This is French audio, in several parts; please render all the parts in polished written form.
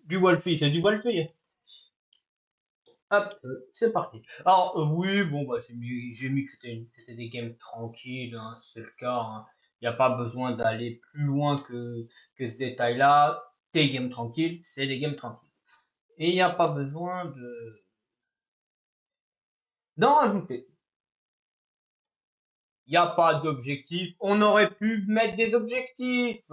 Du Wolfie, c'est du Wolfie. Hop, c'est parti. Alors, oui, bon, bah, j'ai mis que c'était des games tranquilles, hein, c'est le cas, hein. Il n'y a pas besoin d'aller plus loin que ce détail-là. Des games tranquilles, c'est des games tranquilles. Et il n'y a pas besoin d'en rajouter. Il n'y a pas d'objectif. On aurait pu mettre des objectifs.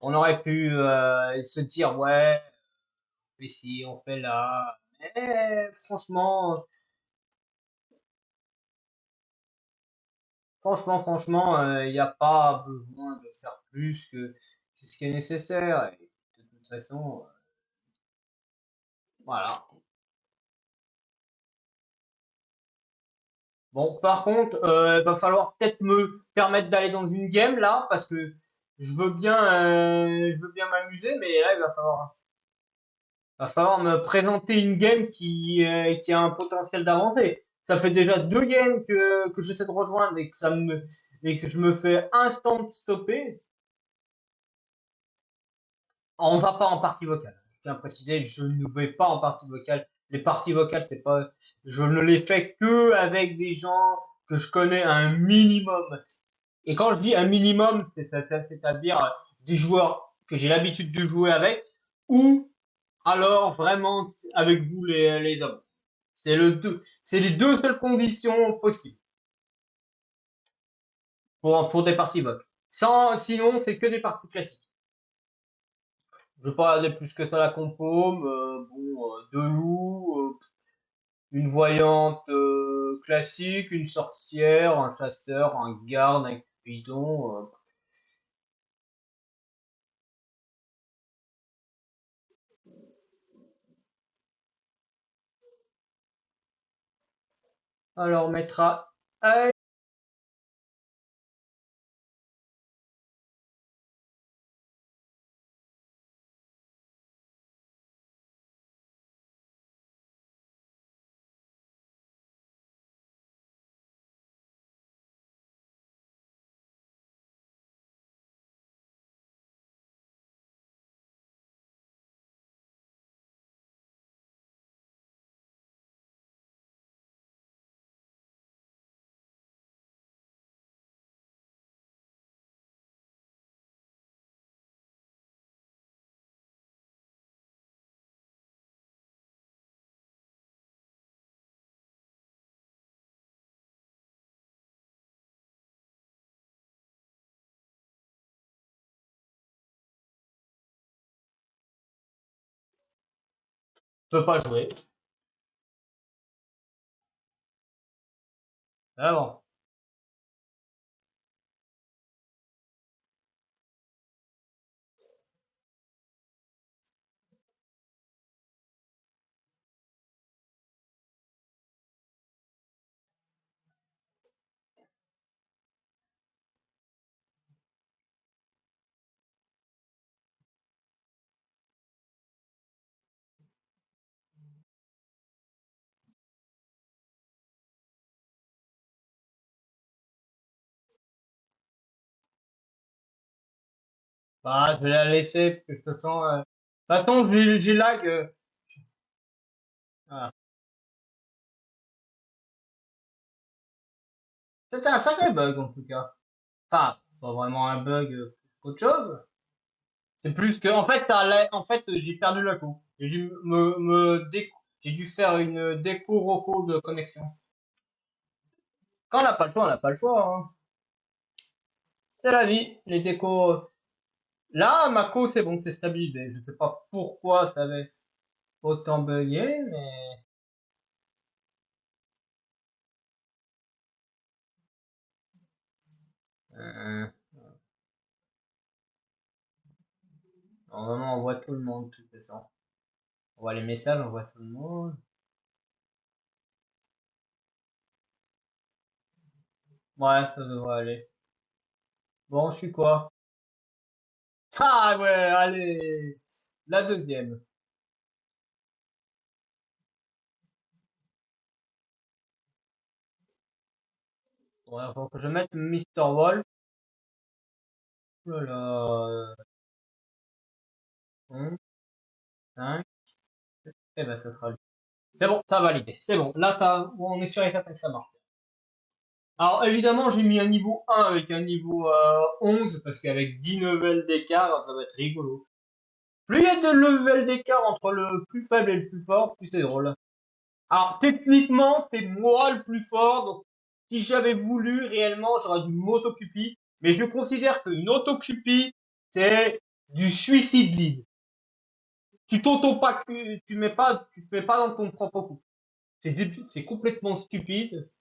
On aurait pu se dire, ouais, on fait ci, on fait là. Mais franchement, il n'y a pas besoin de faire plus que ce qui est nécessaire. Et de toute façon, voilà. Bon, par contre, il va falloir peut-être me permettre d'aller dans une game là, parce que je veux bien m'amuser, mais là, il va falloir me présenter une game qui a un potentiel d'avancée. Ça fait déjà deux games que j'essaie de rejoindre et que je me fais instant stopper. On va pas en partie vocale. Je tiens à préciser, je ne vais pas en partie vocale. Les parties vocales, c'est pas, je ne les fais que avec des gens que je connais un minimum. Et quand je dis un minimum, c'est-à-dire des joueurs que j'ai l'habitude de jouer avec, ou alors vraiment avec vous les hommes. C'est les deux seules conditions possibles pour des parties voc. Sinon, c'est que des parties classiques. Je veux pas aller plus que ça la compo, mais bon, deux loups, une voyante classique, une sorcière, un chasseur, un garde, un cupidon. Alors on mettra. Je peux pas jouer. Ah bon. Bah, je vais la laisser, parce que je te sens. De toute façon, j'ai lag. Voilà. C'était un sacré bug en tout cas. Enfin, pas vraiment un bug plus qu'autre chose. C'est plus que, en fait, j'ai perdu la coupe. J'ai dû faire une déco roco de connexion. Quand on n'a pas le choix, on n'a pas le choix, hein. C'est la vie, les décos. Là, Mako, c'est bon, c'est stabilisé. Je ne sais pas pourquoi ça avait autant bugué, mais normalement, on voit tout le monde, de toute façon. On voit les messages, on voit tout le monde. Ouais, ça devrait aller. Bon, je suis quoi? Ah ouais, allez! La deuxième. Ouais, faut que je mette Mister Wolf. Oh là là. Hein. 5. Et ben, ça sera lui. C'est bon, ça a validé. C'est bon. Là, ça, on est sûr et certain que ça marche. Alors, évidemment, j'ai mis un niveau 1 avec un niveau 11, parce qu'avec 10 levels d'écart, ça va être rigolo. Plus il y a de levels d'écart entre le plus faible et le plus fort, plus c'est drôle. Alors, techniquement, c'est moi le plus fort, donc si j'avais voulu, réellement, j'aurais dû m'autocupie, mais je considère qu'une autocupie, c'est du suicide lead. Tu t'auto pas, tu te mets pas dans ton propre coup. C'est complètement stupide.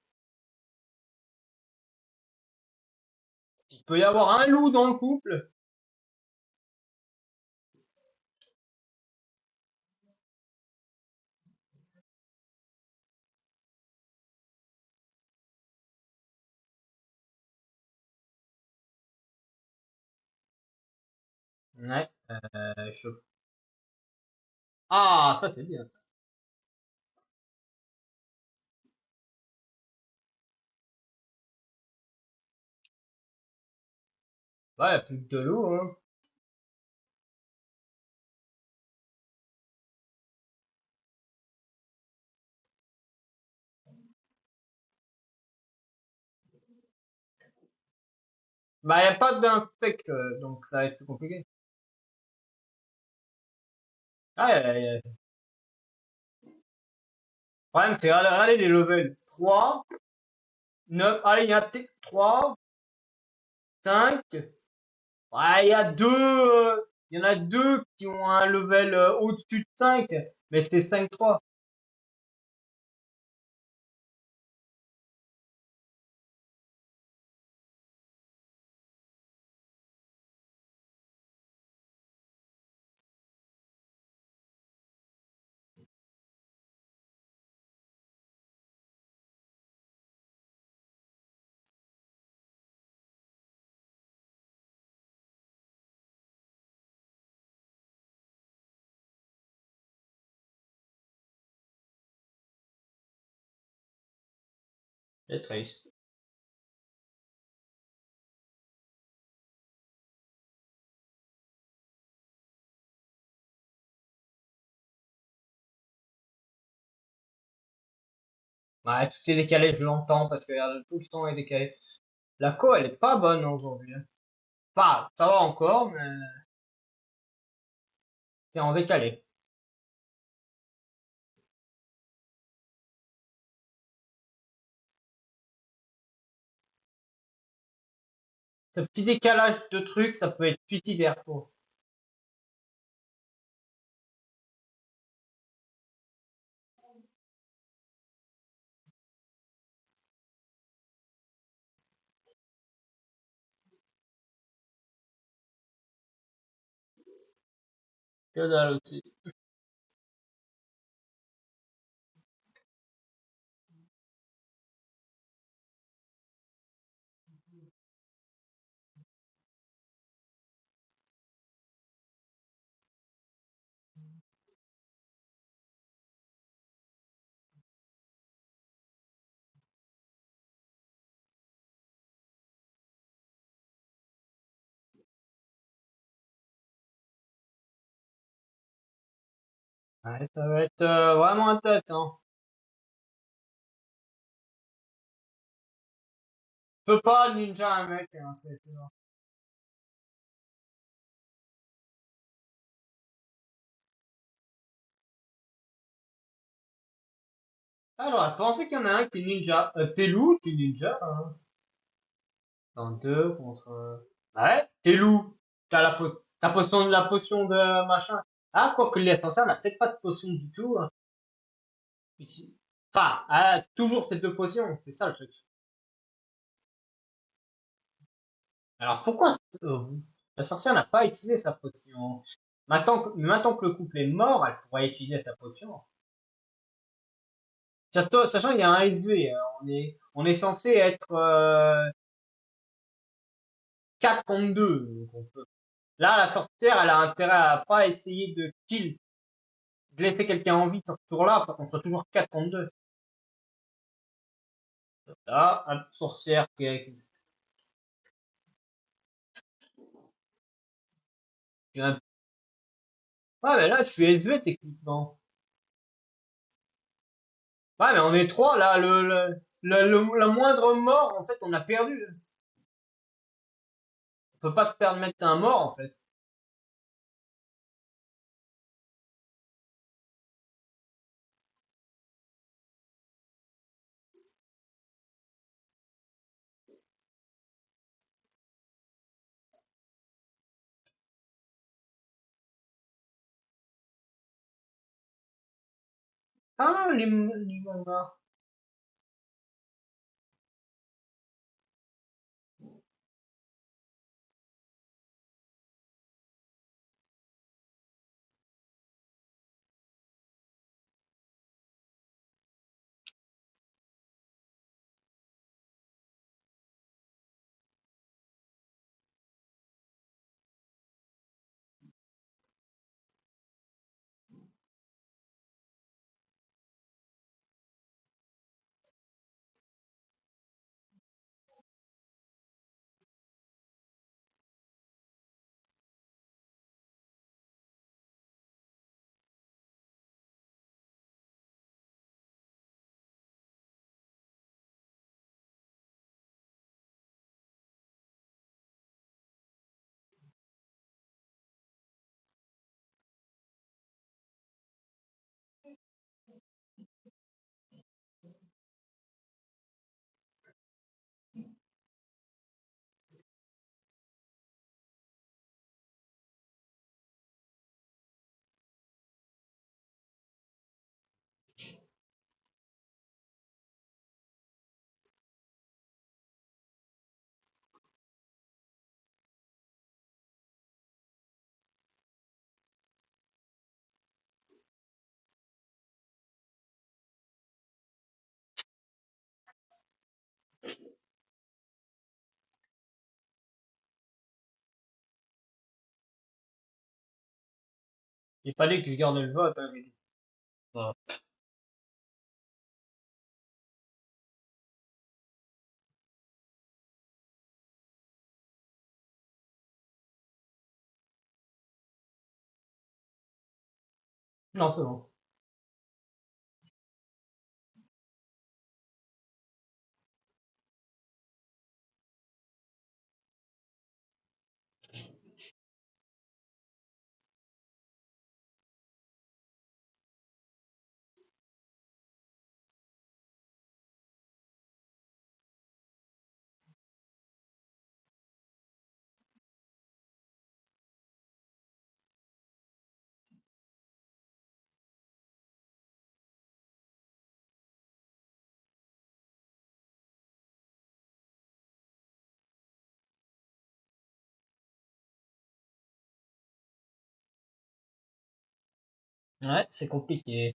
Il peut y avoir un loup dans le couple. Ouais, chaud. Ah, ça c'est bien. Ouais, plus de loup, hein. Bah, y a pas d'insectes, donc ça va être plus compliqué. Ah, le problème, c'est regardez les levels. 3, 9, allez, il y a peut-être 3, 5. Ouais, il y en a deux qui ont un level au-dessus de 5, mais c'est 5-3. C'est triste. Ouais, tout est décalé, je l'entends, parce que tout le son est décalé. La co, elle est pas bonne aujourd'hui, hein. Enfin, ça va encore, mais c'est en décalé. Ce petit décalage de trucs, ça peut être suicidaire, quoi. Que dalle aussi. Ouais, ça va être vraiment intéressant. Je peux pas ninja un mec, hein, c'est sûr. Ah, j'aurais pensé qu'il y en a un qui est ninja. T'es loup, tu es ninja, hein. Dans deux contre. Ouais, t'es loup. T'as la potion de machin. Ah, quoique l'essentiel, on n'a peut-être pas de potion du tout, hein. Ici. Enfin, c'est toujours ces deux potions, c'est ça le truc. Alors pourquoi la sorcière n'a pas utilisé sa potion? Maintenant que le couple est mort, elle pourrait utiliser sa potion. Sachant qu'il y a un SV, on est censé être 4 contre 2. Donc là, la sorcière, elle a intérêt à pas essayer de kill, de laisser quelqu'un en vie sur ce tour-là, pour qu'on soit toujours 4 contre 2. Là, une sorcière qui a Ouais, mais là, je suis SV techniquement. Ouais, mais on est trois, là, la moindre mort, en fait, on a perdu. On peut pas se permettre un mort, en fait. Ah, les mangas. Il fallait que je garde le vote, hein, mais- Ah. Non, c'est bon. Ouais, c'est compliqué.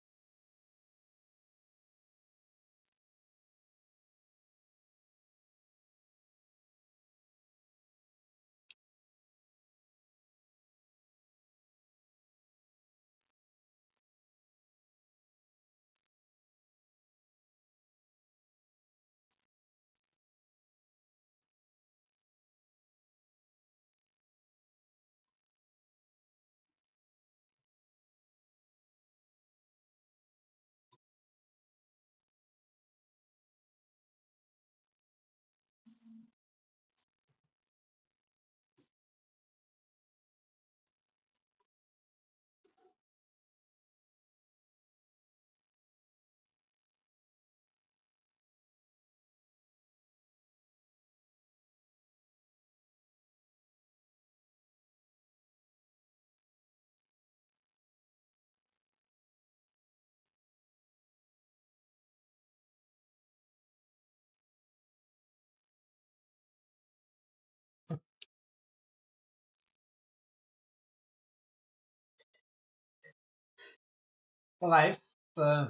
Bref, euh,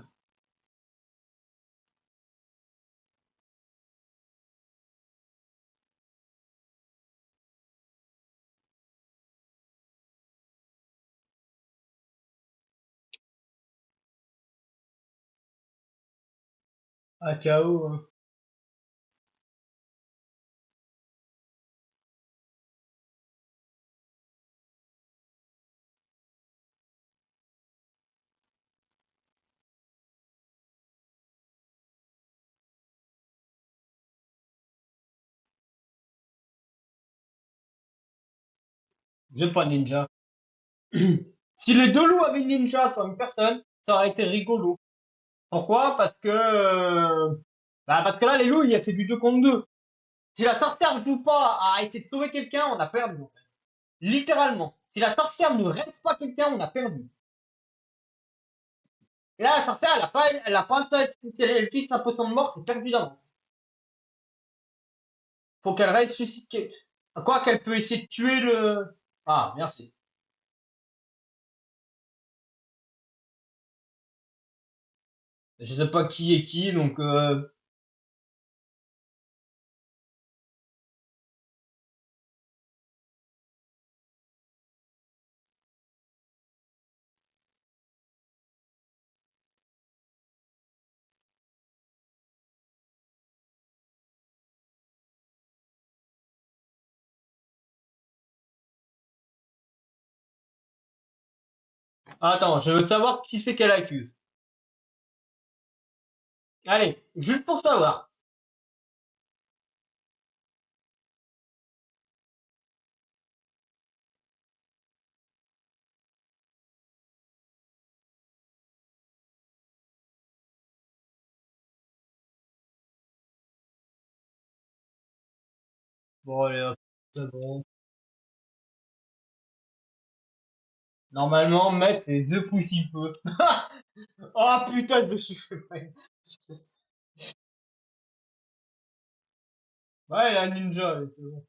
à KO, J'aime pas ninja. Si les deux loups avaient une ninja sur une personne, ça aurait été rigolo. Pourquoi? Parce que là, les loups, c'est du 2 contre 2. Si la sorcière joue pas à essayer de sauver quelqu'un, on a perdu, en fait. Littéralement. Si la sorcière ne reste pas quelqu'un, on a perdu. Et là, la sorcière, elle a pas en tête. Si elle fixe un potion de mort, c'est perdu d'avance. Faut qu'elle ressuscite. Quoi qu'elle peut essayer de tuer le. Ah, merci. Je sais pas qui est qui, donc. Attends, je veux savoir qui c'est qu'elle accuse. Allez, juste pour savoir. Bon, allez, hop, c'est bon. Normalement, Maître, c'est The Poussifeux. Oh putain, je me suis fait mal. Ouais, la ninja, c'est bon.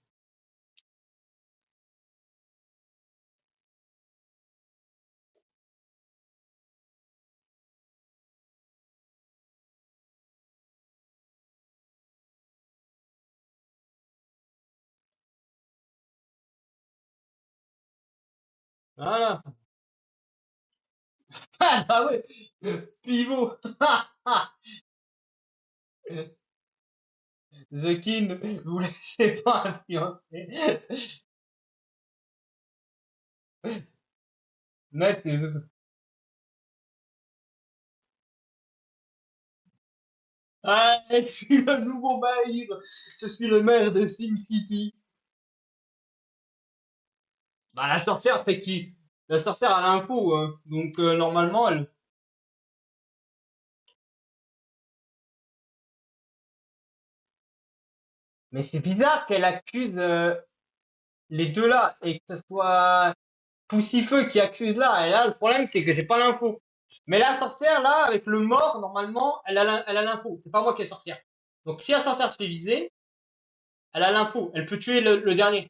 Voilà. Ah, bah ouais. Pivot. The King, vous laissez pas influencer. Maître, c'est The. Ah, je suis le nouveau maire. Je suis le maire de SimCity. Bah, la sorcière, c'est qui? La sorcière a l'info, hein. Donc, normalement, elle. Mais c'est bizarre qu'elle accuse les deux là et que ce soit Poussifeu qui accuse là. Et là, le problème, c'est que j'ai pas l'info. Mais la sorcière, là, avec le mort, normalement, elle a l'info. C'est pas moi qui est sorcière. Donc, si la sorcière se fait viser, elle a l'info. Elle peut tuer le dernier.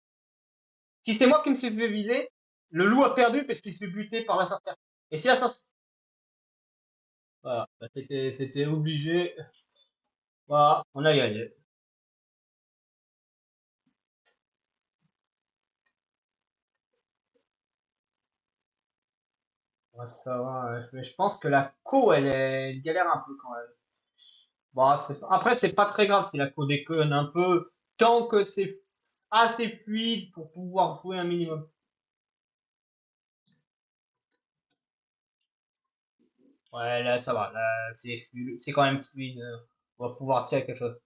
Si c'est moi qui me suis fait viser, le loup a perdu parce qu'il se fait buter par la sorcière. Et si la sorcière. Voilà, bah, c'était obligé. Voilà, on a gagné. Ouais, ça va, mais je pense que la elle galère un peu quand même. Bon, après, c'est pas très grave si la co déconne un peu, tant que c'est assez fluide pour pouvoir jouer un minimum. Ouais, là, ça va, là, c'est quand même fluide. On va pouvoir tirer quelque chose.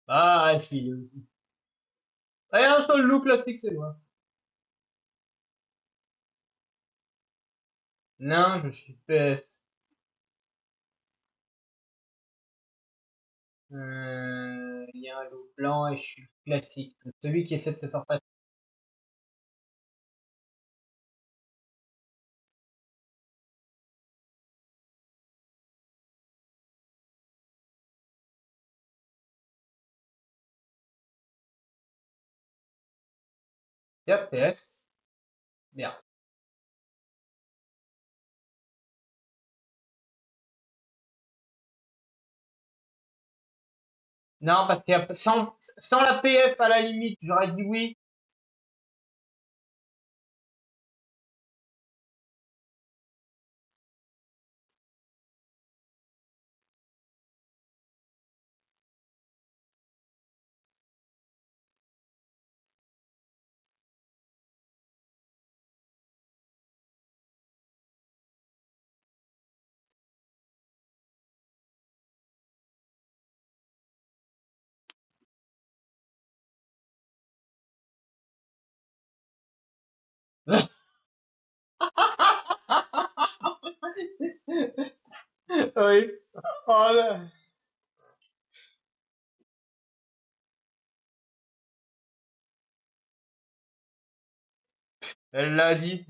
Ah, file. Ah, un seul look classique, c'est moi. Non, je suis PS. Il y a un loup blanc et je suis classique. Celui qui essaie de se faire passer. Yep, PS. Bien. Non, parce que sans la PF, à la limite, j'aurais dit oui. Oui. Oh là. Elle l'a dit.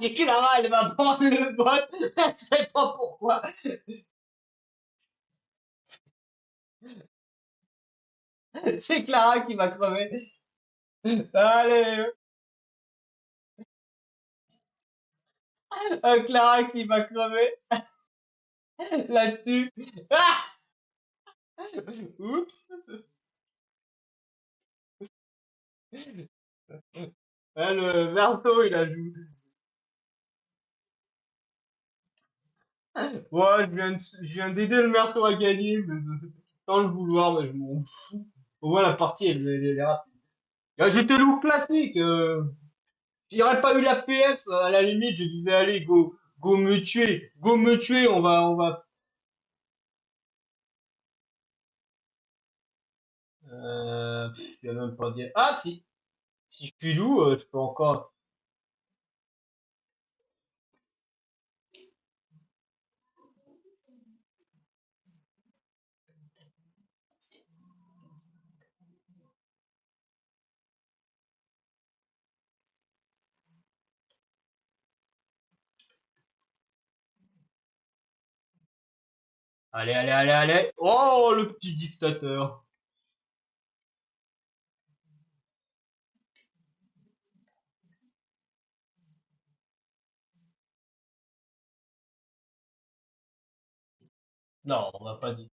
Et Clara, elle va prendre le bot. Elle sait pas pourquoi. C'est Clara qui va crever. Allez, Clara qui va crever là-dessus. Ah! Oups. Ah, le Verso, il a joué. Ouais, je viens d'aider le Verso à gagner, mais sans le vouloir, mais je m'en fous. Au moins, la partie, elle est rapide. J'étais loup classique. S'il n'y aurait pas eu la PS, à la limite, je disais, allez, go me tuer, on va. Je vais même pas dire. Ah, si je suis loup, je peux encore. Allez, allez, allez, allez. Oh, le petit dictateur. Non, on va pas dire.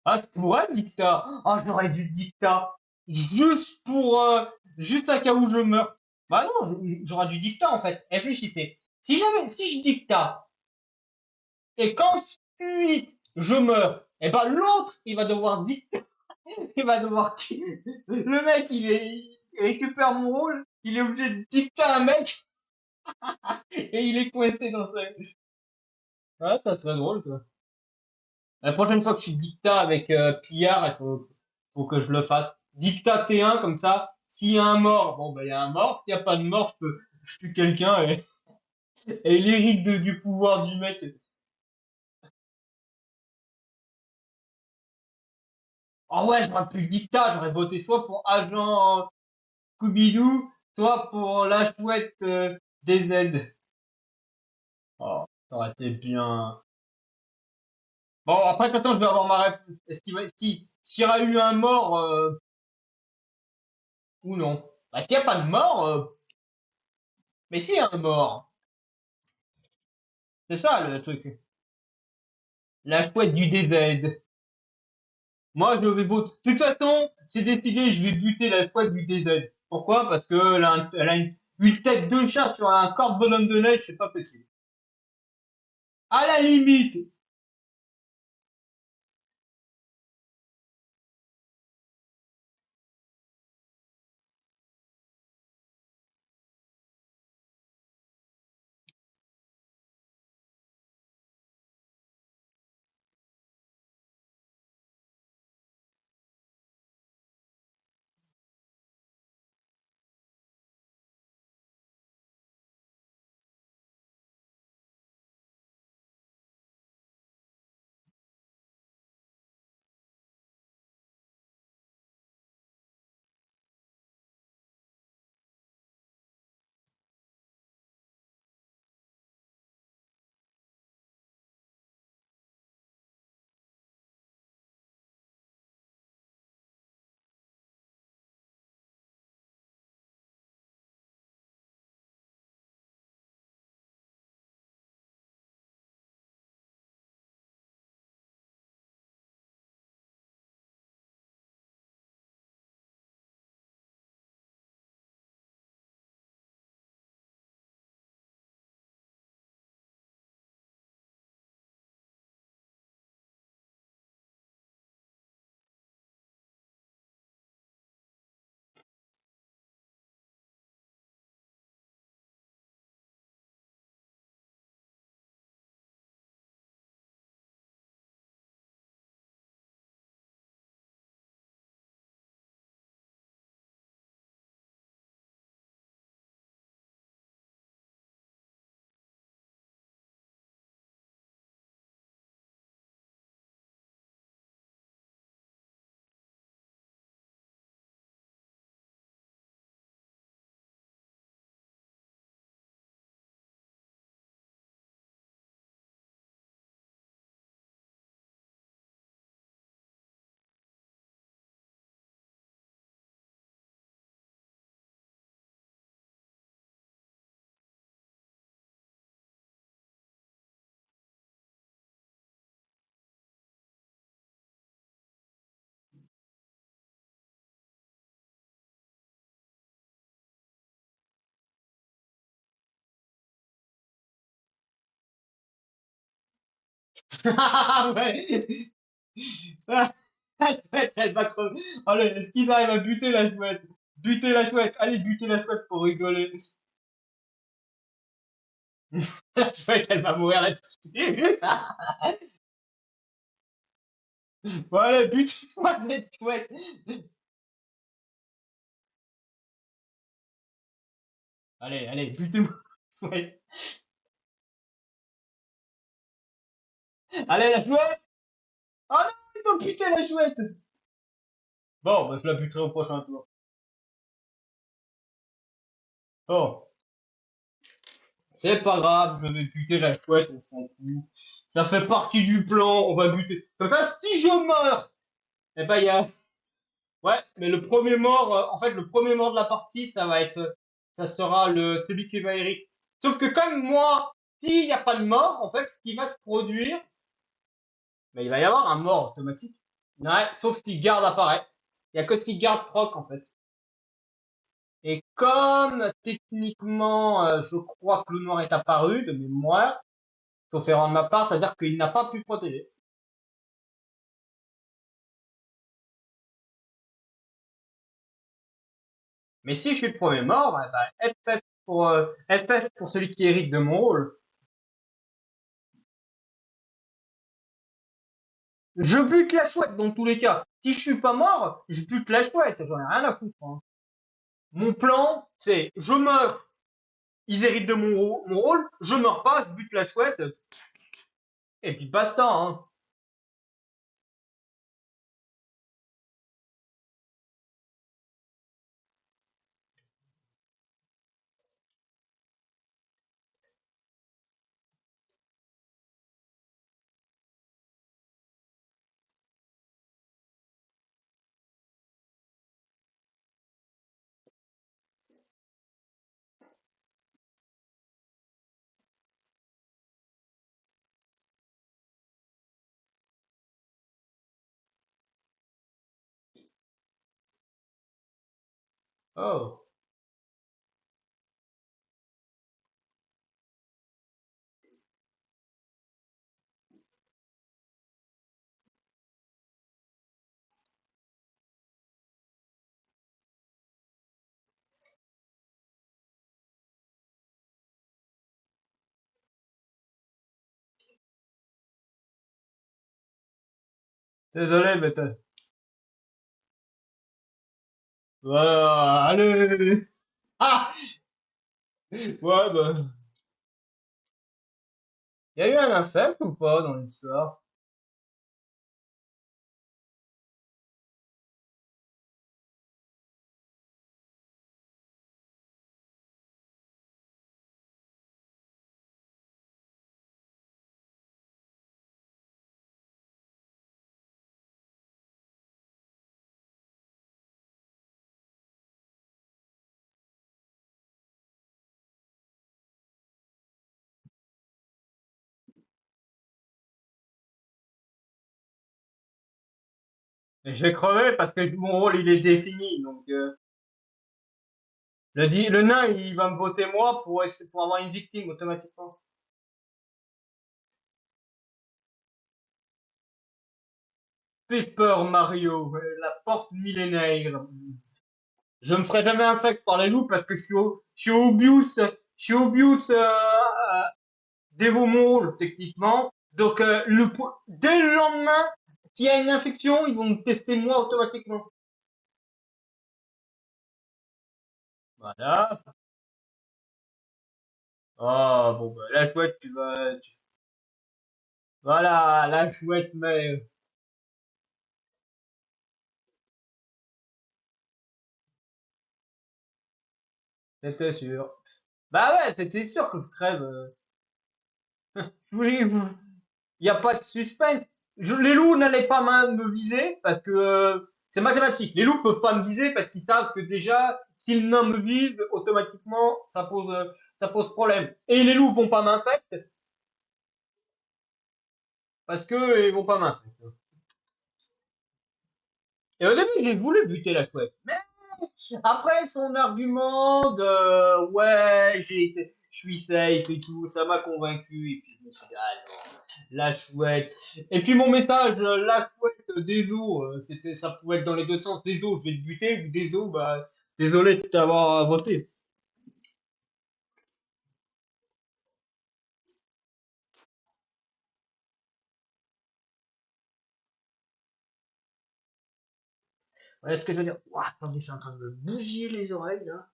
Ah, je pourrais dictat. Ah, j'aurais dû dictat. Juste pour, juste à cas où je meurs. Bah non, j'aurais dû dictat en fait. Réfléchissez. Si je dictat et qu'ensuite je meurs, et ben l'autre il va devoir dicter, il va devoir. Le mec il récupère mon rôle, il est obligé de dicter un mec et il est coincé dans ça. Ouais, ça serait drôle ça. La prochaine fois que tu dictas avec Pillard, faut que je le fasse. Dictat T1 comme ça. S'il y a un mort, bon ben il y a un mort. S'il n'y a pas de mort, je tue quelqu'un et il hérite du pouvoir du mec. Ah ouais, j'aurais pu le dictat, j'aurais voté soit pour agent Scooby-Doo, soit pour la chouette DZ. Oh, ça aurait été bien. Bon, après, de toute façon, je vais avoir ma réponse. S'il y aura eu un mort ou non. Bah, s'il n'y a pas de mort, mais s'il y a un mort, c'est ça le truc. La chouette du DZ. Moi, je vais voter. De toute façon, c'est décidé, je vais buter la chouette du DZ. Pourquoi? Parce que elle a une tête de chat sur un corps de bonhomme de neige, c'est pas possible. À la limite. Ouais. Ah, la chouette, elle va crever. Allez, est-ce qu'ils arrivent à buter la chouette? Buter la chouette. Allez, buter la chouette pour rigoler. La chouette, elle va mourir là-dessus. Bon, allez, bute-moi cette chouette. Allez, allez, butez-moi. Ouais. Allez, la chouette. Oh non, ils ont buté la chouette. Bon, bah, je la buterai au prochain tour. Bon, c'est pas grave, je vais buter la chouette, on s'en fout. Ça fait partie du plan, on va buter. Comme ça, si je meurs, eh ben, il y a. Ouais, mais le premier mort, en fait, le premier mort de la partie, ça va être. Ça sera celui qui va hériter. Sauf que comme moi, s'il n'y a pas de mort, en fait, ce qui va se produire, ben, il va y avoir un mort automatique. Ouais, sauf si garde apparaît. Il y a que si garde proc, en fait. Et comme techniquement, je crois que le noir est apparu de mémoire, sauf erreur de ma part, c'est-à-dire qu'il n'a pas pu protéger. Mais si je suis le premier mort, FF pour celui qui hérite de mon rôle. Je bute la chouette dans tous les cas. Si je suis pas mort, je bute la chouette. J'en ai rien à foutre, hein. Mon plan, c'est je meurs, ils héritent de mon rôle, je meurs pas, je bute la chouette, et puis basta, hein. Oh, désolé, mais voilà, allez. Ah, ouais, bah, y a eu un insecte ou pas dans l'histoire? Et je vais crever parce que mon rôle il est défini, donc le nain il va me voter moi pour avoir une victime automatiquement. Paper Mario, la porte millénaire. Je me ferai jamais infect par les loups parce que je suis Obius dévot mon rôle techniquement. Donc dès le lendemain, s'il y a une infection, ils vont me tester moi automatiquement. Voilà. Oh bon bah, la chouette, voilà, la chouette, mais c'était sûr. Bah ouais, c'était sûr que je crève. Je voulais, il n'y a pas de suspense. Les loups n'allaient pas me viser parce que c'est mathématique. Les loups peuvent pas me viser parce qu'ils savent que déjà, s'ils ne me visent, automatiquement, ça pose problème. Et les loups vont pas m'infecter parce que ils vont pas m'infecter. Et au début, j'ai voulu buter la chouette. Mais après son argument de ouais, je suis safe et tout, ça m'a convaincu. Et puis je me suis dit, ah non, la chouette. Et puis mon message, la chouette, des os, ça pouvait être dans les deux sens. Des os, je vais te buter, ou des os, bah, désolé de t'avoir voté. Ouais, ce que je veux dire, ouah, attendez, je suis en train de me bousiller les oreilles là.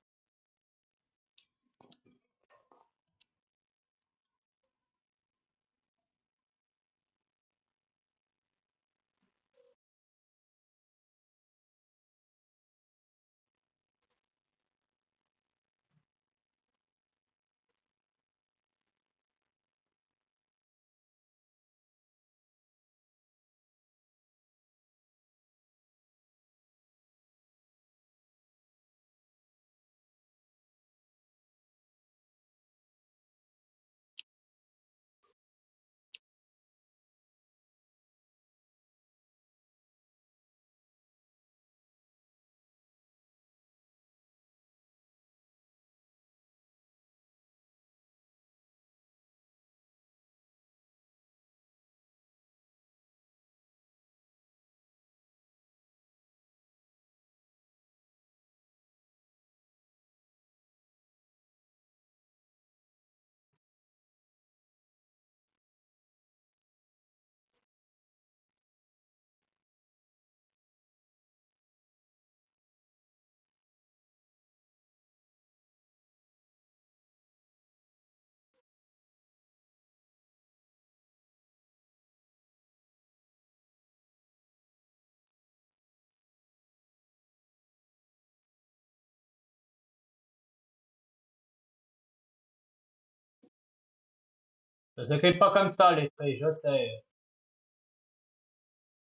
Ça s'écrit pas comme ça, les traits, je sais.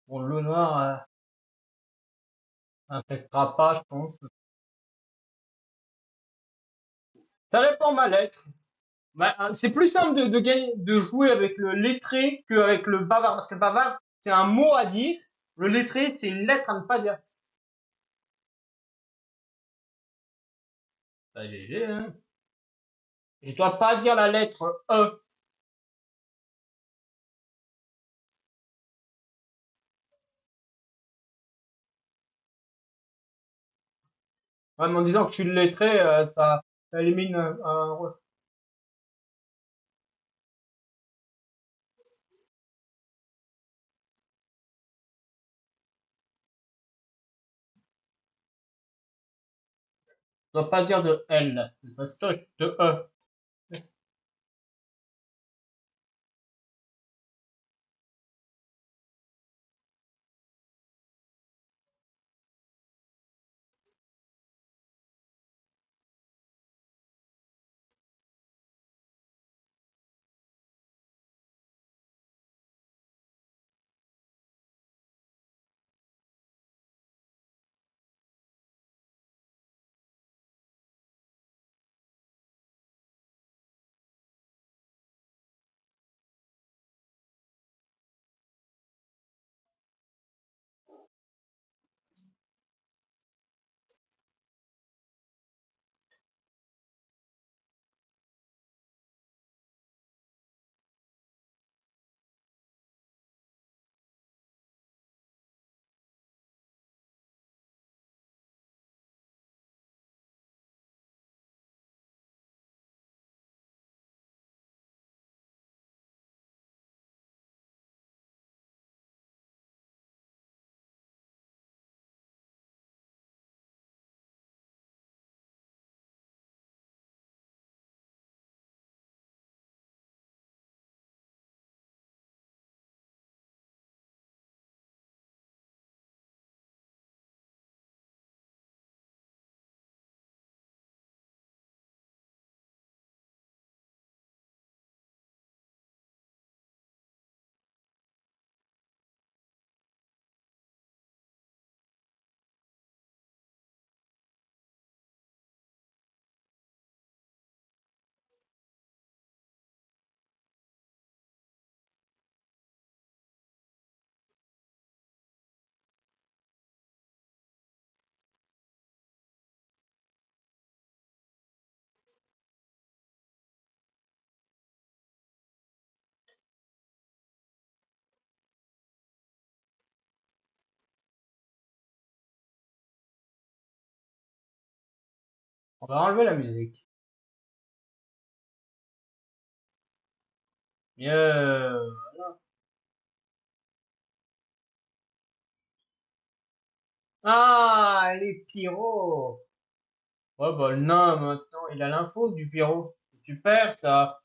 Bon, le noir infectera pas, je pense. Ça dépend ma lettre. Bah, c'est plus simple de jouer avec le lettré qu'avec le bavard, parce que le bavard, c'est un mot à dire. Le lettré, c'est une lettre à ne pas dire. Bah, GG, hein. Je dois pas dire la lettre E. Ouais, mais en disant que je suis lettré, ça élimine je dois pas dire de L. Je dois dire de E. On va enlever la musique. Mieux. Ah, les pyros. Ouais, bah, le nain, maintenant, il a l'info du pyro. Super, ça.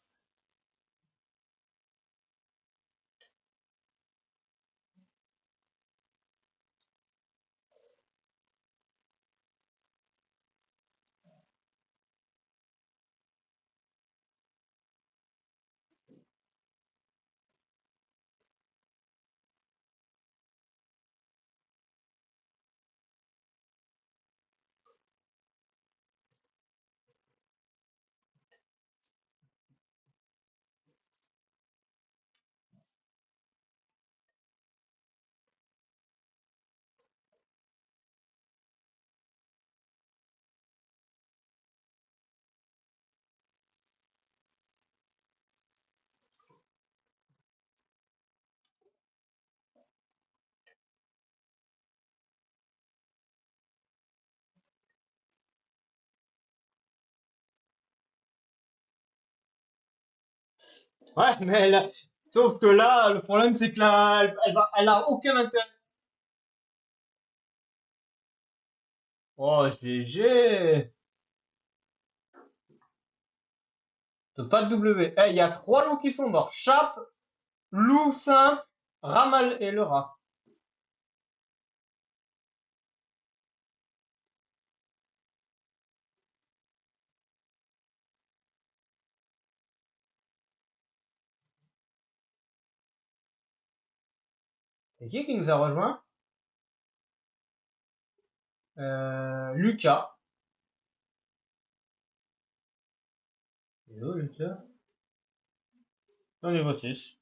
Ouais, mais sauf que là, le problème, c'est que là, elle a aucun intérêt. Oh, GG. Pas de W. Eh, il y a trois loups qui sont morts. Chape, loup simple, ramal et le rat. C'est qui nous a rejoint? Lucas. Et où, Lucas? Au niveau 6.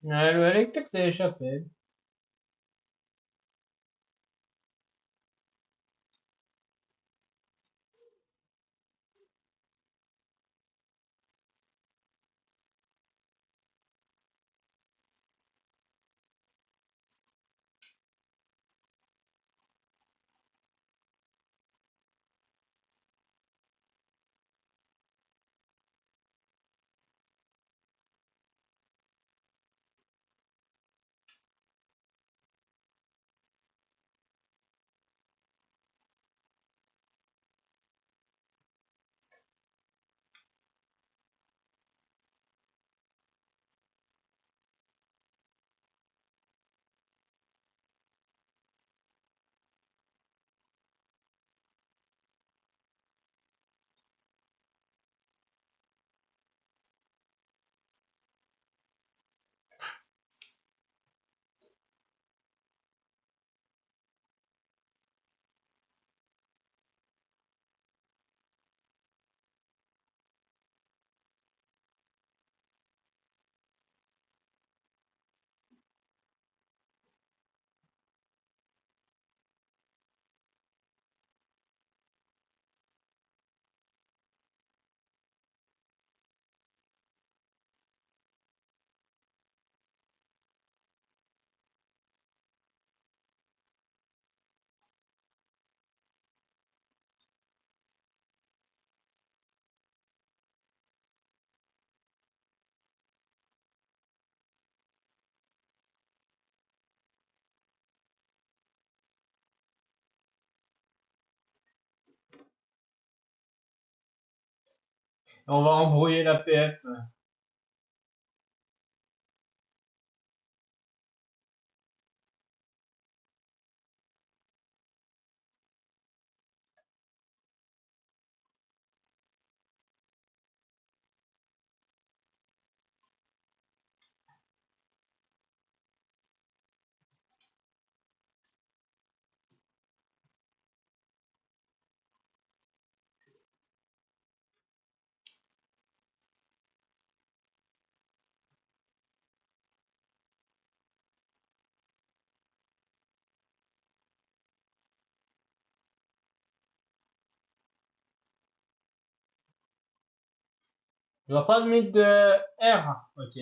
Le électrique s'est échappé. On va embrouiller la PF. Je vois pas de mythe de R. Ok.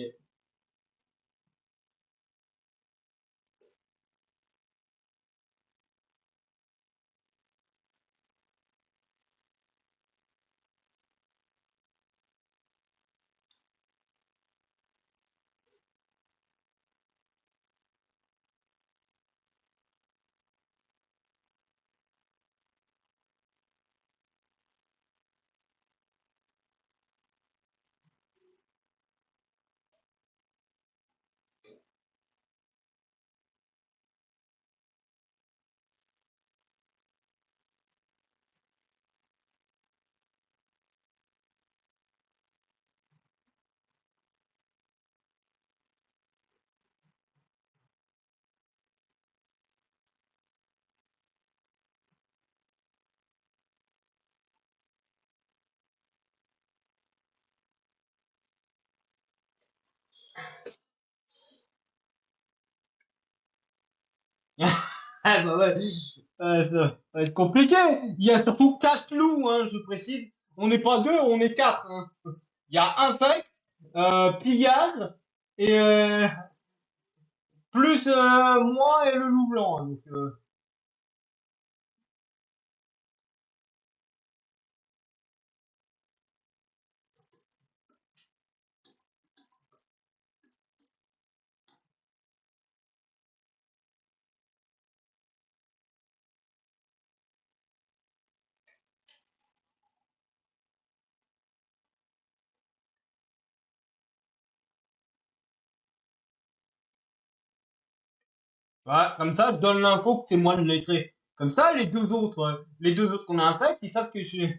Ah, bah ouais. Ça va être compliqué. Il y a surtout quatre loups, hein, je précise. On n'est pas deux, on est quatre, hein. Il y a infect, pillage et plus moi et le loup blanc. Donc, ouais, comme ça, je donne l'info que c'est moi le lettré. Comme ça, les deux autres qu'on a infect, ils savent que je suis.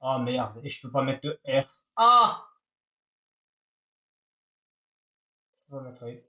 Oh merde, et je peux pas mettre de F. Ah! Je vais mettre F.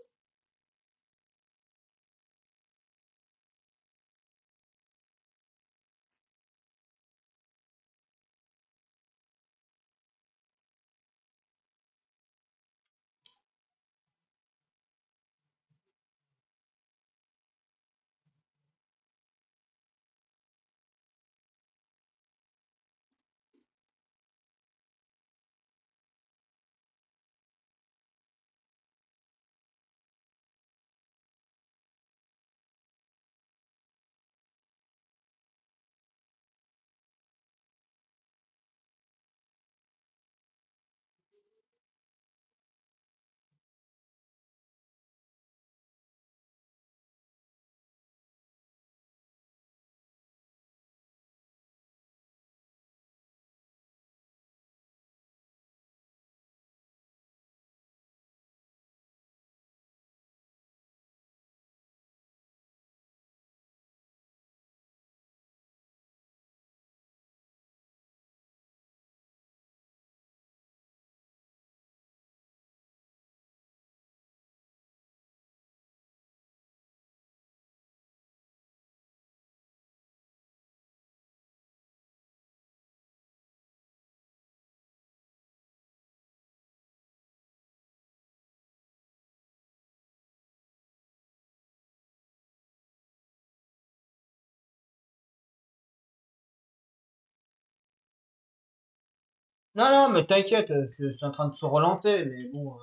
Non, non, mais t'inquiète, c'est en train de se relancer, mais bon,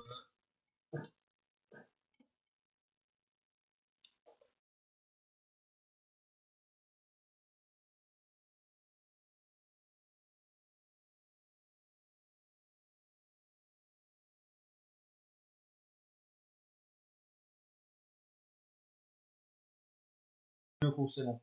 du coup, c'est bon.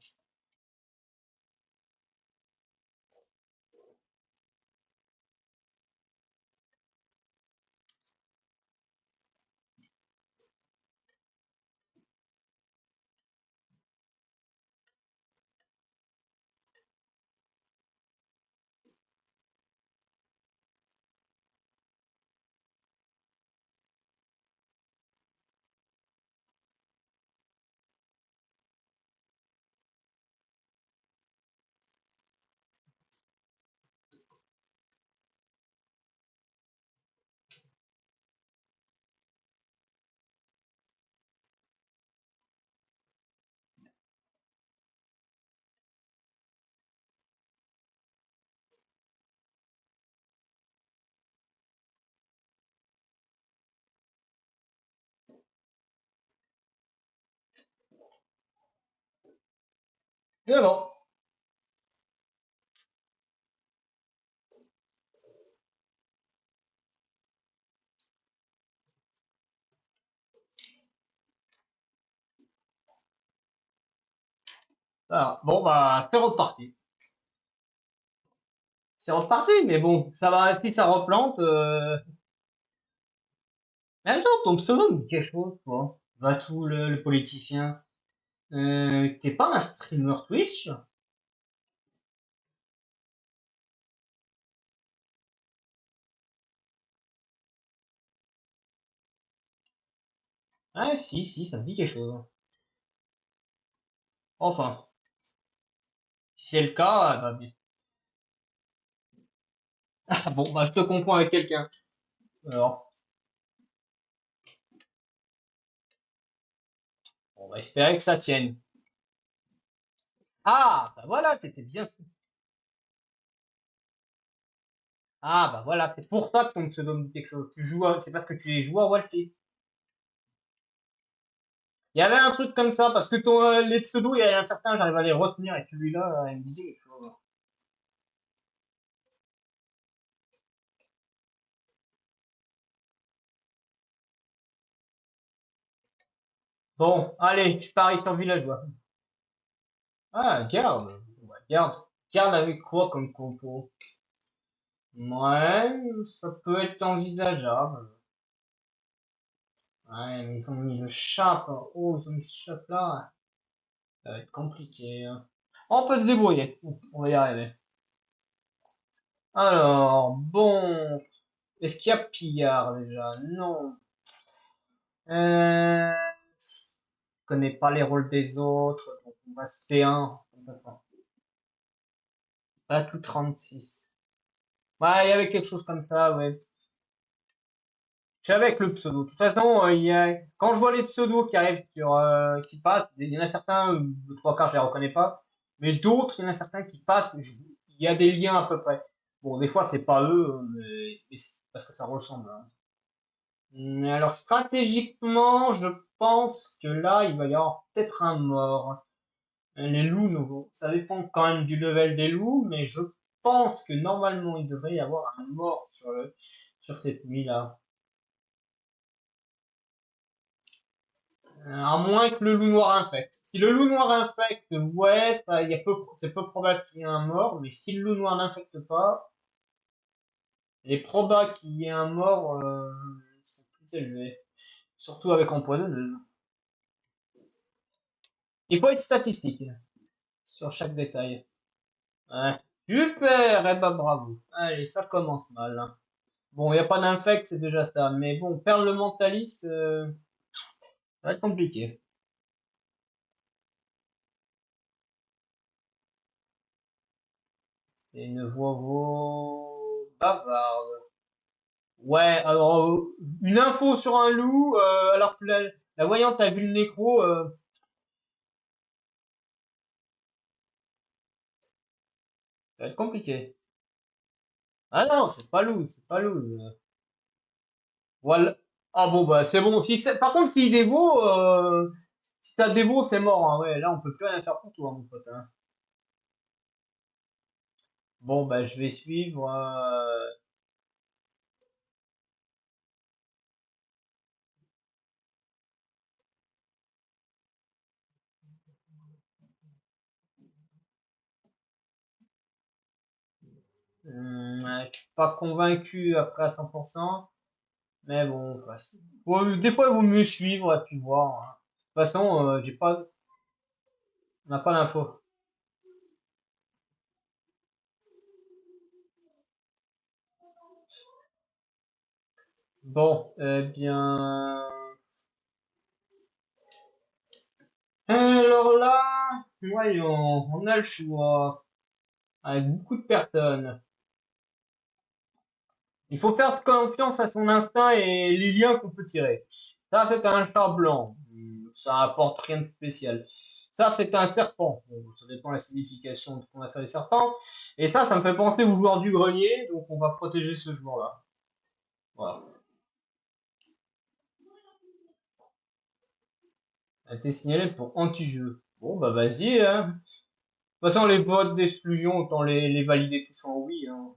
C'est bon. Alors, bon, bah, c'est reparti. C'est reparti, mais bon, ça va, si ça replante, mais attends, ton pseudo me dit quelque chose, toi. Va tout le politicien. T'es pas un streamer Twitch? Ah, si, ça me dit quelque chose. Enfin, si c'est le cas, bah, bien. Ah, bon, bah, je te confonds avec quelqu'un. Alors, on va espérer que ça tienne. Ah, bah voilà, t'étais bien. Ah, bah voilà, c'est pour ça que ton pseudo me dit quelque chose. C'est parce que tu es joueur Walfi. Il y avait un truc comme ça, parce que les pseudos, il y a un certain, j'arrive à les retenir, et celui-là, il me disait quelque chose. Bon, allez, je parie sur Villageois. Ah, garde. Ouais, garde. Garde avec quoi comme compo? Ouais, ça peut être envisageable. Ouais, mais ils ont mis le chat, quoi. Oh, ils ont mis ce chat là. Ça va être compliqué, hein. On peut se débrouiller. On va y arriver. Alors, bon. Est-ce qu'il y a pillard déjà? Non. Je connais pas les rôles des autres, donc on va se T1. Comme ça. Pas tout 36. Ouais, il y avait quelque chose comme ça, ouais. Je suis avec le pseudo. De toute façon, quand je vois les pseudos qui arrivent qui passent, il y en a certains, le trois quarts, je les reconnais pas. Mais d'autres, il y en a certains qui passent, il y a des liens à peu près. Bon, des fois, c'est pas eux, mais c'est parce que ça ressemble, hein. Mais alors, stratégiquement, je pense que là, il va y avoir peut-être un mort. Les loups nouveaux. Ça dépend quand même du level des loups, mais je pense que normalement, il devrait y avoir un mort sur cette nuit-là. À moins que le loup noir infecte. Si le loup noir infecte, ouais, c'est peu probable qu'il y ait un mort, mais si le loup noir n'infecte pas, les probas qu'il y ait un mort sont plus élevés. Surtout avec empoisonneuse. Il faut être statistique sur chaque détail. Ouais. Super, eh ben bravo. Allez, ça commence mal, hein. Bon, il n'y a pas d'infect, c'est déjà ça. Mais bon, perdre le mentaliste, ça va être compliqué. C'est une voix bavarde. Ouais, alors, une info sur un loup, alors que la voyante a vu le nécro, ça va être compliqué. Ah non, c'est pas lourd, c'est pas lourd. Voilà. Ah bon, bah c'est bon. Par contre, s'il dévot, si t'as dévot, c'est mort, hein. Ouais, là, on peut plus rien faire pour toi, mon pote, hein. Bon, bah je vais suivre. Je suis pas convaincu après à 100%. Mais bon, enfin, bon, des fois, il vaut mieux suivre et puis voir, hein. De toute façon, on n'a pas l'info. Bon, eh bien. Alors là, voyons, on a le choix avec beaucoup de personnes. Il faut faire confiance à son instinct et les liens qu'on peut tirer. Ça, c'est un chat blanc. Ça apporte rien de spécial. Ça, c'est un serpent. Bon, ça dépend de la signification de ce qu'on a fait les serpents. Et ça me fait penser au joueur du grenier, donc on va protéger ce joueur-là. Voilà. A été signalé pour anti-jeu. Bon, bah vas-y, hein. De toute façon, les votes d'exclusion, autant les valider tous en oui, hein.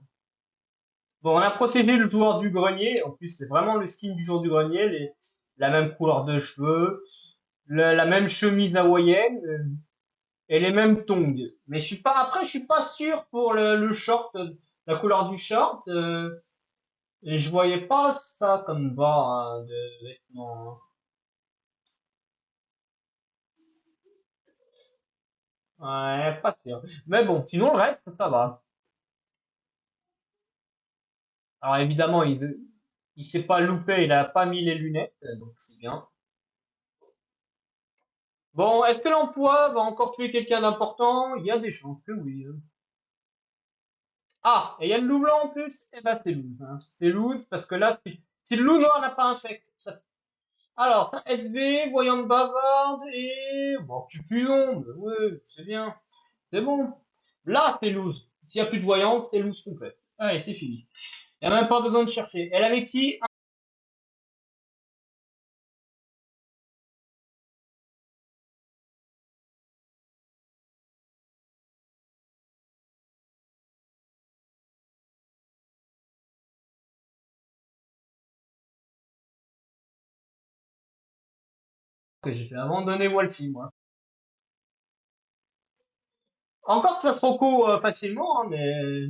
Bon, on a protégé le joueur du grenier. En plus, c'est vraiment le skin du joueur du grenier. La même couleur de cheveux, la même chemise hawaïenne et les mêmes tongs. Mais je suis pas sûr pour le short, la couleur du short. Et je voyais pas ça comme bas, hein, de vêtements, hein. Ouais, pas sûr. Mais bon, sinon le reste, ça va. Alors évidemment, il s'est pas loupé, il a pas mis les lunettes, donc c'est bien. Bon, est-ce que l'emploi va encore tuer quelqu'un d'important? Il y a des chances que oui, hein. Ah, et il y a le loup blanc en plus? Eh ben c'est loose, hein. C'est loose parce que là, si le loup noir n'a pas un sexe. Alors, c'est un SV, voyante bavarde et... Bon, tu plus long, mais ouais, c'est bien. C'est bon. Là, c'est loose. S'il y a plus de voyante, c'est loose complet. Allez, c'est fini. Il n'y a même pas besoin de chercher. Elle avait qui? Que j'ai fait abandonner Wolfie, moi. Encore que ça se reco facilement, hein, mais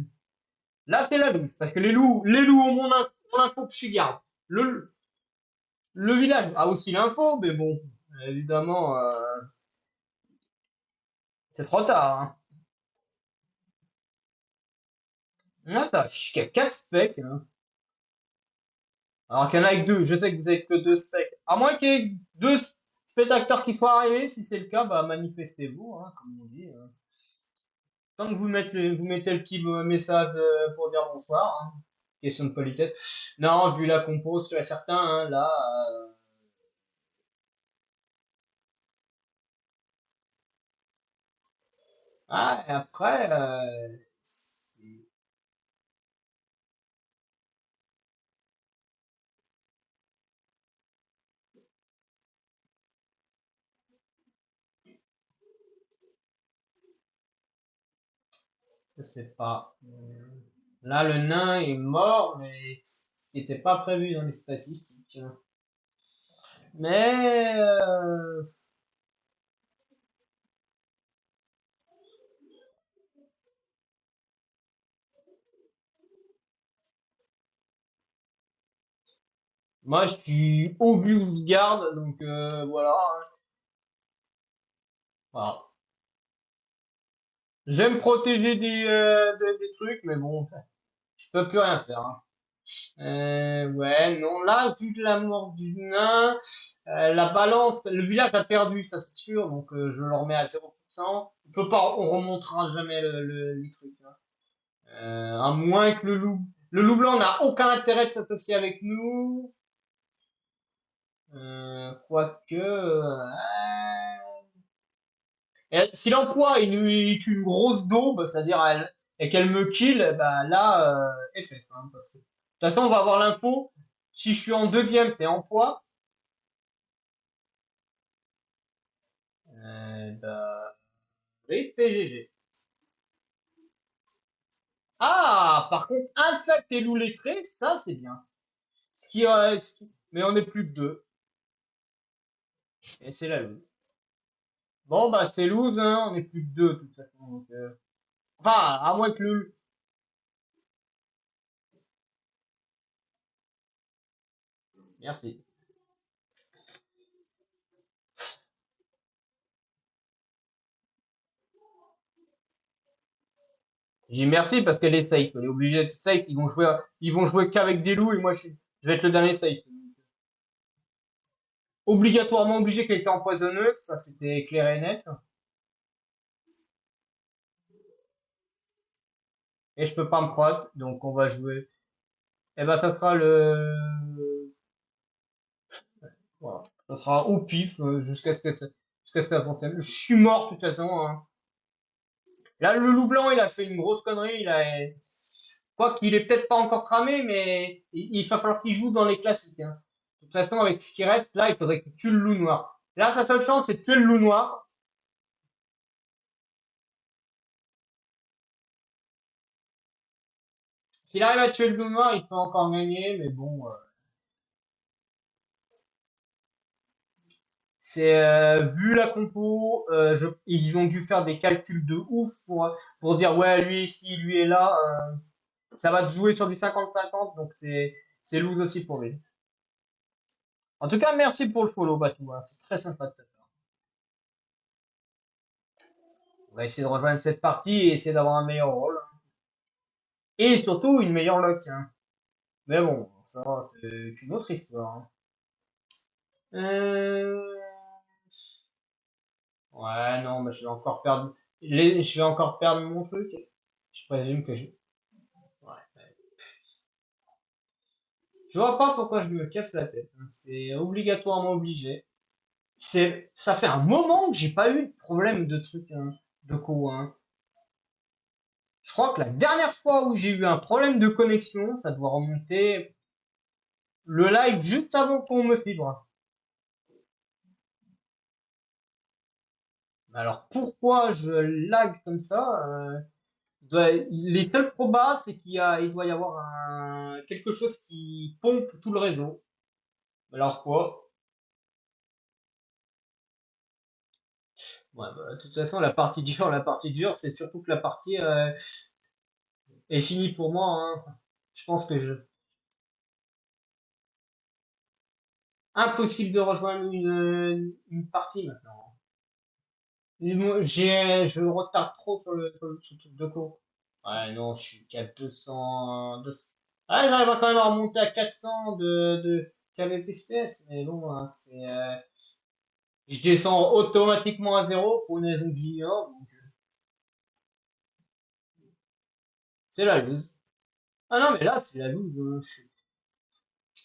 là c'est la loose. Parce que les loups ont mon info que je garde. Le village a aussi l'info, mais bon, évidemment, c'est trop tard, hein. Là, ça affiche qu'il y a 4 specs, hein. Alors qu'il y en a que deux. Je sais que vous avez que 2 specs. À moins qu'il y ait deux spectateurs qui soient arrivés. Si c'est le cas, bah manifestez-vous, hein, comme on dit, hein. Tant que vous mettez le petit message pour dire bonsoir, hein. Question de politesse. Non, vu la compo, sûr et certain, hein, là. Ah, et après, je sais pas. Là, le nain est mort, mais ce qui n'était pas prévu dans les statistiques, hein. Mais moi, je suis Auguste Garde, donc voilà, hein. Voilà. J'aime protéger des trucs, mais bon, je peux plus rien faire, hein. Ouais, non, là, vu que la mort du nain, la balance, le village a perdu, ça c'est sûr, donc je le remets à 0%. On peut pas, on remontera jamais les trucs, hein. À moins que le loup blanc n'a aucun intérêt de s'associer avec nous. Quoique, si l'emploi est une grosse daube, c'est-à-dire et qu'elle me kill, bah là, FF, hein, parce que de toute façon, on va avoir l'info. Si je suis en deuxième, c'est en poids. Bah, oui, PGG. Ah, par contre, Insect et loup lettré, ça c'est bien. Mais on est plus que deux, et c'est la loose. Bon, bah c'est loose, hein, on est plus que deux de toute façon. Enfin, à moins que le... Merci. J'ai dit merci parce qu'elle est safe. Elle est obligée d'être safe. Ils vont jouer qu'avec des loups et moi je vais être le dernier safe. Obligatoirement obligé qu'elle était empoisonneuse, ça c'était clair et net. Et je peux pas me prod, donc on va jouer. Et ben ça sera le, voilà, ça sera au pif jusqu'à ce que ça fonctionne. Je suis mort de toute façon, hein. Là le loup blanc il a fait une grosse connerie, quoi qu'il est peut-être pas encore cramé, mais il va falloir qu'il joue dans les classiques, hein. De toute façon avec ce qui reste là, il faudrait qu'il tue le loup noir. Là sa seule chance c'est de tuer le loup noir. S'il arrive à tuer le loup noir, il peut encore gagner, mais bon. Vu la compo, ils ont dû faire des calculs de ouf pour dire ouais lui ici, lui est là, ça va te jouer sur du 50-50 donc c'est loose aussi pour lui. En tout cas merci pour le follow Batou, hein, c'est très sympa de ta part. On va essayer de rejoindre cette partie et essayer d'avoir un meilleur rôle et surtout une meilleure luck, hein. Mais bon ça c'est une autre histoire, hein. Euh... Ouais non mais je vais encore perdre mon truc. Je présume que je ouais. Je vois pas pourquoi je me casse la tête, hein. C'est obligatoirement obligé. Ça fait un moment que j'ai pas eu de problème de truc, hein, de co, hein. Je crois que la dernière fois où j'ai eu un problème de connexion, ça doit remonter le live juste avant qu'on me fibre. Alors pourquoi je lag comme ça les seuls probas, c'est il doit y avoir quelque chose qui pompe tout le réseau. Alors quoi? Ouais, bah, de toute façon, la partie dure, c'est surtout que la partie est finie pour moi, hein. Je pense que impossible de rejoindre une partie maintenant. Je retarde trop sur le truc de cours. Ouais, non, je suis qu'à 200. Ah, j'arrive quand même à remonter à 400 de kbps, mais bon, hein, je descends automatiquement à zéro pour une raison que j'ignore, donc c'est la loose. Ah non, mais là, c'est la loose, hein.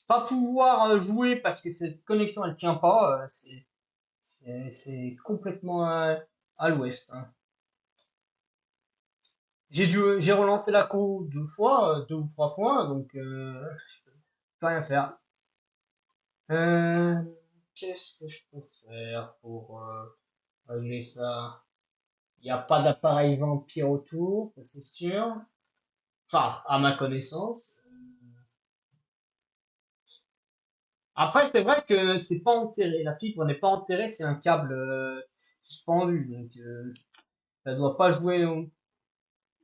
Pas pouvoir jouer parce que cette connexion elle tient pas, c'est complètement à l'ouest, hein. J'ai relancé la co deux fois, deux ou trois fois, donc je peux rien faire. Euh, Qu'est-ce que je peux faire pour régler ça? Il n'y a pas d'appareil vampire autour, ça c'est sûr. Enfin, à ma connaissance. Après, c'est vrai que c'est pas enterré. La fibre n'est pas enterrée, c'est un câble suspendu, donc ça doit pas jouer,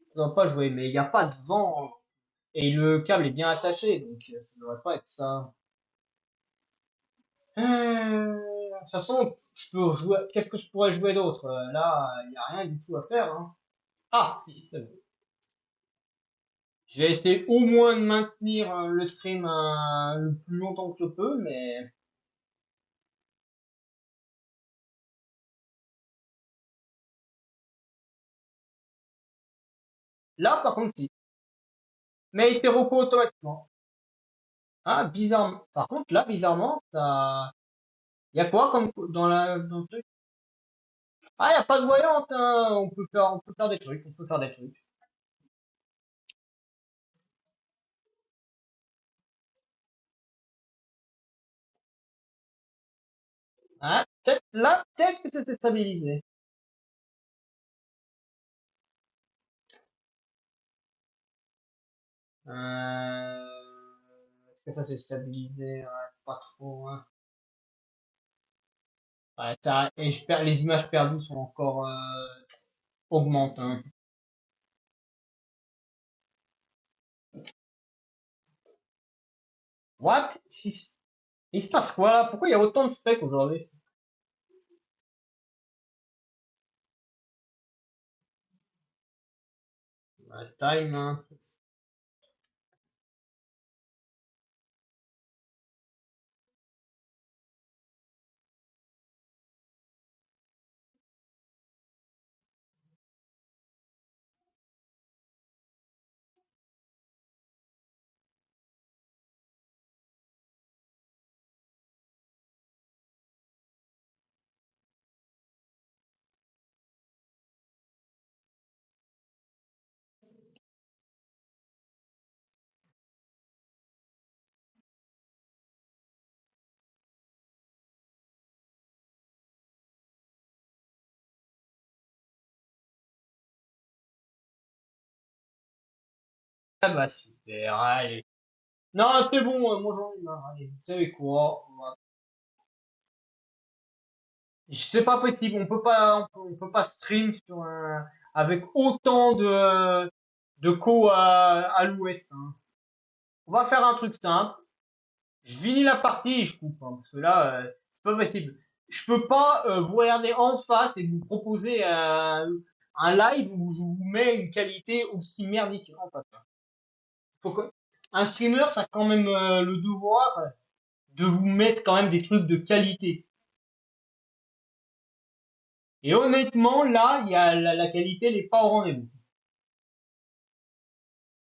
ça doit pas jouer. Mais il n'y a pas de vent et le câble est bien attaché, donc ça devrait pas être ça. De toute façon, je peux jouer. Qu'est-ce que je pourrais jouer d'autre? Là, il n'y a rien du tout à faire, hein. Ah, si, c'est bon. Je vais essayer au moins de maintenir le stream le plus longtemps que je peux, mais là, par contre, si. Mais il s'est reco automatiquement. Ah, bizarrement. Par contre, là, bizarrement, ça. Il y a quoi comme dans le truc? Ah, il n'y a pas de voyante, hein. On peut faire des trucs, on peut faire des trucs. Ah, peut-être là, peut-être que c'était stabilisé. Est-ce que ça s'est stabilisé? Ouais, pas trop, hein. Ouais, et les images perdues sont encore augmentent, hein. What? Il se passe quoi là? Pourquoi il y a autant de specs aujourd'hui? Time, hein. Ah bah super, allez. Non, c'est bon, moi j'en ai marre. Allez, vous savez quoi? C'est pas possible, on peut pas stream sur avec autant de à l'ouest, hein. On va faire un truc simple. Je finis la partie et je coupe, hein, parce que là, c'est pas possible. Je peux pas vous regarder en face et vous proposer un live où je vous mets une qualité aussi merdique en face, hein. Faut que, un streamer, ça a quand même le devoir de vous mettre quand même des trucs de qualité. Et honnêtement, là, il y a la qualité n'est pas au rendez-vous.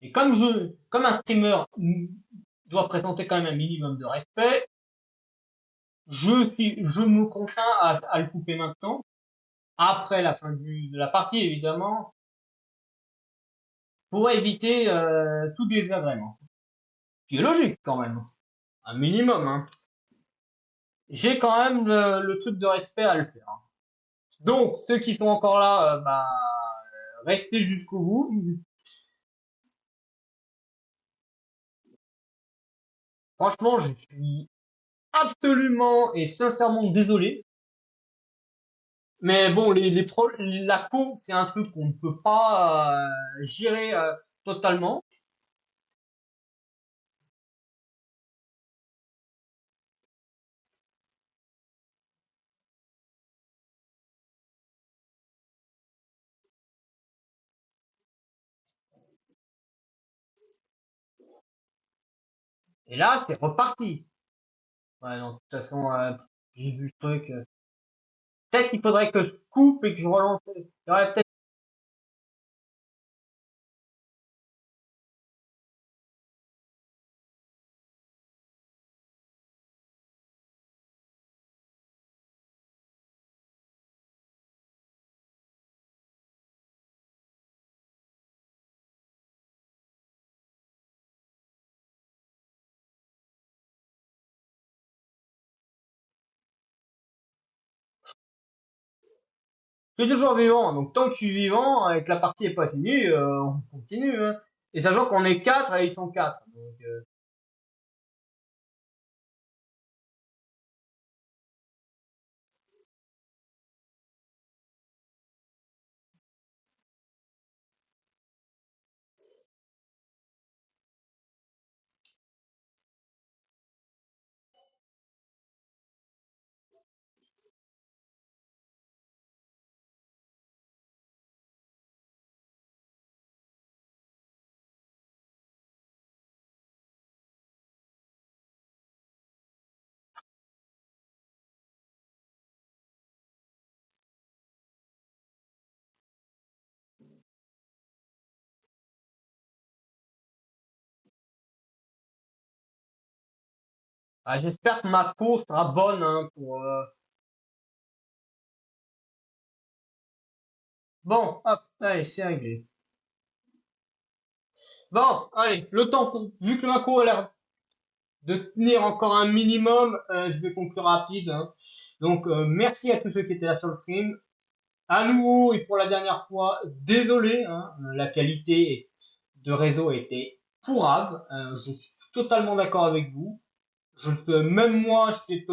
Et comme un streamer doit présenter quand même un minimum de respect, je me contrains à le couper maintenant, après la fin de la partie évidemment, pour éviter tout désagrément. Ce qui est logique quand même, un minimum, hein. J'ai quand même le truc de respect à le faire, hein. Donc, ceux qui sont encore là, bah, restez jusqu'au bout. Franchement, je suis absolument et sincèrement désolé. Mais bon, la co, c'est un truc qu'on ne peut pas gérer totalement. Et là, c'est reparti. Ouais, non, de toute façon, j'ai vu le truc. Peut-être qu'il faudrait que je coupe et que je relance. Il y aurait peut-être. Je suis toujours vivant, donc tant que je suis vivant et que la partie est pas finie, on continue, hein. Et sachant qu'on est quatre et ils sont quatre. Donc, j'espère que ma course sera bonne, hein, pour. Bon, hop, allez, c'est réglé. Bon, allez, vu que ma course a l'air de tenir encore un minimum, je vais conclure rapide, hein. Donc, merci à tous ceux qui étaient là sur le stream. À nouveau et pour la dernière fois, désolé, hein, la qualité de réseau était pourrave. Je suis totalement d'accord avec vous. Même moi, j'étais